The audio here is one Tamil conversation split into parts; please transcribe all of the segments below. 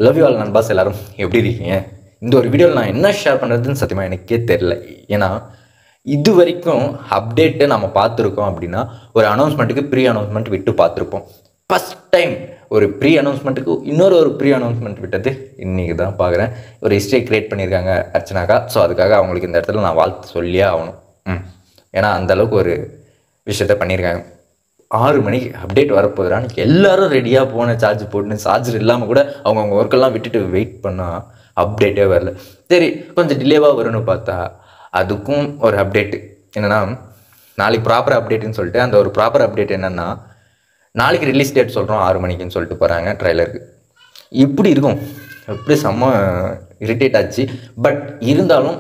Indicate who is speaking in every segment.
Speaker 1: லவ் யூ ஆல் நண்பாஸ் எல்லாரும் எப்படி இருக்கீங்க? இந்த ஒரு வீடியோவில் நான் என்ன ஷேர் பண்ணுறதுன்னு சத்தியமாக எனக்கே தெரில. ஏன்னா இது வரைக்கும் அப்டேட்டு நம்ம பார்த்துருக்கோம் அப்படின்னா ஒரு அனௌன்ஸ்மெண்ட்டுக்கு ப்ரீ அனௌன்ஸ்மெண்ட் விட்டு பார்த்துருப்போம். ஃபஸ்ட் டைம் ஒரு ப்ரீ அனௌன்ஸ்மெண்ட்டுக்கு இன்னொரு ப்ரீ அனௌன்ஸ்மெண்ட் விட்டது இன்றைக்கி தான் பார்க்குறேன். ஒரு ஹிஸ்ட்ரி க்ரியேட் பண்ணியிருக்காங்க அர்ச்சனாக்கா. ஸோ அதுக்காக அவங்களுக்கு இந்த இடத்துல நான் வாழ்த்து சொல்லியே ஆகணும். ஏன்னா அந்தளவுக்கு ஒரு விஷயத்த பண்ணியிருக்காங்க. 6 மணிக்கு அப்டேட் வரப்போகுதுறான்னு எல்லோரும் ரெடியாக போன சார்ஜ் போட்டுன்னு சார்ஜர் இல்லாமல் கூட அவங்கவுங்க ஒர்க்கெல்லாம் விட்டுட்டு வெயிட் பண்ணால் அப்டேட்டே வரல. சரி கொஞ்சம் டிலேவாக வரும்னு பார்த்தா அதுக்கும் ஒரு அப்டேட்டு என்னென்னா நாளைக்கு ப்ராப்பர் அப்டேட்டுன்னு சொல்லிட்டு அந்த ஒரு ப்ராப்பர் அப்டேட் என்னென்னா நாளைக்கு ரிலீஸ் டேட் சொல்கிறோம் 6 மணிக்குன்னு சொல்லிட்டு போகிறாங்க ட்ரைலருக்கு. இப்படி இருக்கும், எப்படி செம்ம இரிட்டேட் ஆச்சு. பட் இருந்தாலும்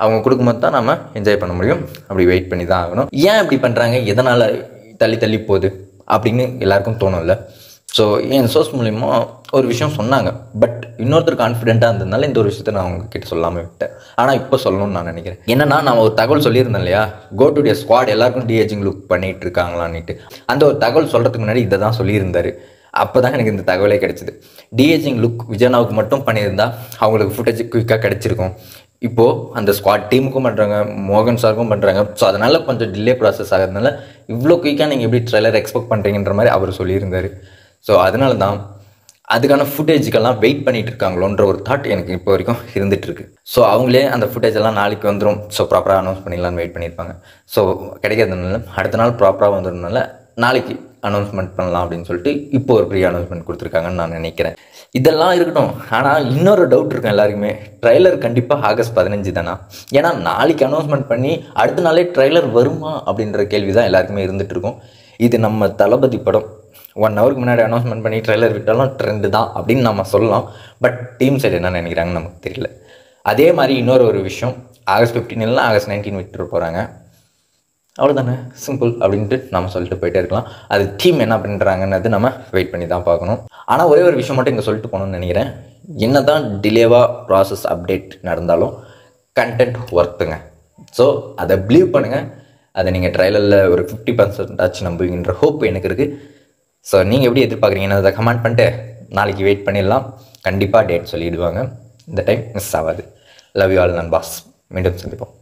Speaker 1: அவங்க கொடுக்கும்போது தான் நம்ம என்ஜாய் பண்ண முடியும். அப்படி வெயிட் பண்ணி தான் ஆகணும். ஏன் இப்படி பண்ணுறாங்க, எதனால் தள்ளி போகுது அப்படின்னு எல்லாருக்கும் தோணும்ல. ஸோ என் சோர்ஸ் மூலிமா ஒரு விஷயம் சொன்னாங்க. பட் இன்னொருத்தர் கான்ஃபிடென்ட்டாக இருந்ததுனால இந்த ஒரு விஷயத்தை நான் அவங்கக்கிட்ட சொல்லாமல் விட்டேன். ஆனால் இப்போ சொல்லணும்னு நான் நினைக்கிறேன். என்னென்னா நான் ஒரு தகவல் சொல்லியிருந்தேன் இல்லையா, கோ டு டே ஸ்குவாட் எல்லாருக்கும் டிஏஜிங் லுக் பண்ணிகிட்டு இருக்காங்களான்னுட்டு. அந்த ஒரு தகவல் சொல்கிறதுக்கு முன்னாடி இதை தான் சொல்லியிருந்தார். அப்போ தான் எனக்கு இந்த தகவலே கிடச்சிது. டிஏஜிங் லுக் விஜயனாவுக்கு மட்டும் பண்ணியிருந்தால் அவங்களுக்கு ஃபுட்டேஜ் குயிக்காக கிடச்சிருக்கும். இப்போது அந்த ஸ்குவாட் டீமுக்கும் பண்ணுறாங்க, மோகன் சாருக்கும் பண்ணுறாங்க. ஸோ அதனால் கொஞ்சம் டிலே ப்ராசஸ் ஆகிறதுனால இவ்வளோ குயிக்காக நீங்கள் எப்படி ட்ரெய்லர் எக்ஸ்பெக்ட் பண்ணுறீங்கன்ற மாதிரி அவர் சொல்லியிருந்தார். ஸோ அதனால தான் அதுக்கான ஃபுட்டேஜுக்கெல்லாம் வெயிட் பண்ணிகிட்டு இருக்காங்களோன்ற ஒரு தாட் எனக்கு இப்போ வரைக்கும் இருந்துகிட்ருக்கு. ஸோ அவங்களே அந்த ஃபுட்டேஜ் எல்லாம் நாளைக்கு வந்துடும், ஸோ ப்ராப்பராக அனௌன்ஸ் பண்ணிடலான்னு வெயிட் பண்ணியிருப்பாங்க. ஸோ கிடைக்கிறதுனால அடுத்த நாள் ப்ராப்பராக வந்துடுறதுனால நாளைக்கு அனௌன்ஸ்மெண்ட் பண்ணலாம் அப்படின்னு சொல்லிட்டு இப்போ ஒரு ப்ரீ அனௌன்ஸ்மெண்ட் கொடுத்துருக்காங்கன்னு நான் நினைக்கிறேன். இதெல்லாம் இருக்கட்டும். ஆனால் இன்னொரு டவுட் இருக்கும் எல்லாருக்குமே, ட்ரெய்லர் கண்டிப்பாக ஆகஸ்ட் 15 தானா? ஏன்னா நாளைக்கு அனௌன்ஸ்மெண்ட் பண்ணி அடுத்த நாளே ட்ரெய்லர் வருமா அப்படின்ற கேள்வி தான் எல்லாருக்குமே இருந்துகிட்டு இருக்கும். இது நம்ம தளபதி படம் 1 ஹவருக்கு முன்னாடி அனௌன்ஸ்மெண்ட் பண்ணி ட்ரெய்லர் விட்டாலும் ட்ரெண்டு தான் அப்படின்னு நம்ம சொல்லலாம். பட் டீம் சைடு என்ன நினைக்கிறாங்கன்னு நமக்கு தெரியல. அதே மாதிரி இன்னொரு விஷயம், ஆகஸ்ட் 15 இல்லைனா ஆகஸ்ட் 19 விட்டுட்டு போகிறாங்க. அவ்வளோதானே, சிம்பிள் அப்படின்ட்டு நம்ம சொல்லிட்டு போயிட்டே இருக்கலாம். அது டீம் என்ன பண்ணுறாங்கன்னு நம்ம வெயிட் பண்ணி தான் பார்க்கணும். ஆனால் ஒரே ஒரு விஷயம் மட்டும் இங்கே சொல்லிட்டு போகணும்னு நினைக்கிறேன். என்ன தான் டிலேவாக ப்ராசஸ் அப்டேட் நடந்தாலும் கண்டென்ட் ஒர்த்துங்க. ஸோ அதை பிலீவ் பண்ணுங்கள். அதை நீங்கள் ட்ரைலரில் ஒரு 50% ஆச்சு நம்புவீங்கன்ற ஹோப் எனக்கு இருக்குது. ஸோ நீங்கள் எப்படி எதிர்பார்க்குறீங்கன்னு அதை கமெண்ட் பண்ணிட்டு நாளைக்கு வெயிட் பண்ணிடலாம். கண்டிப்பாக டேட் சொல்லிவிடுவாங்க. இந்த டைம் மிஸ் ஆகாது. லவ் யூ ஆல் நண்பாஸ். மீண்டும் சந்திப்போம்.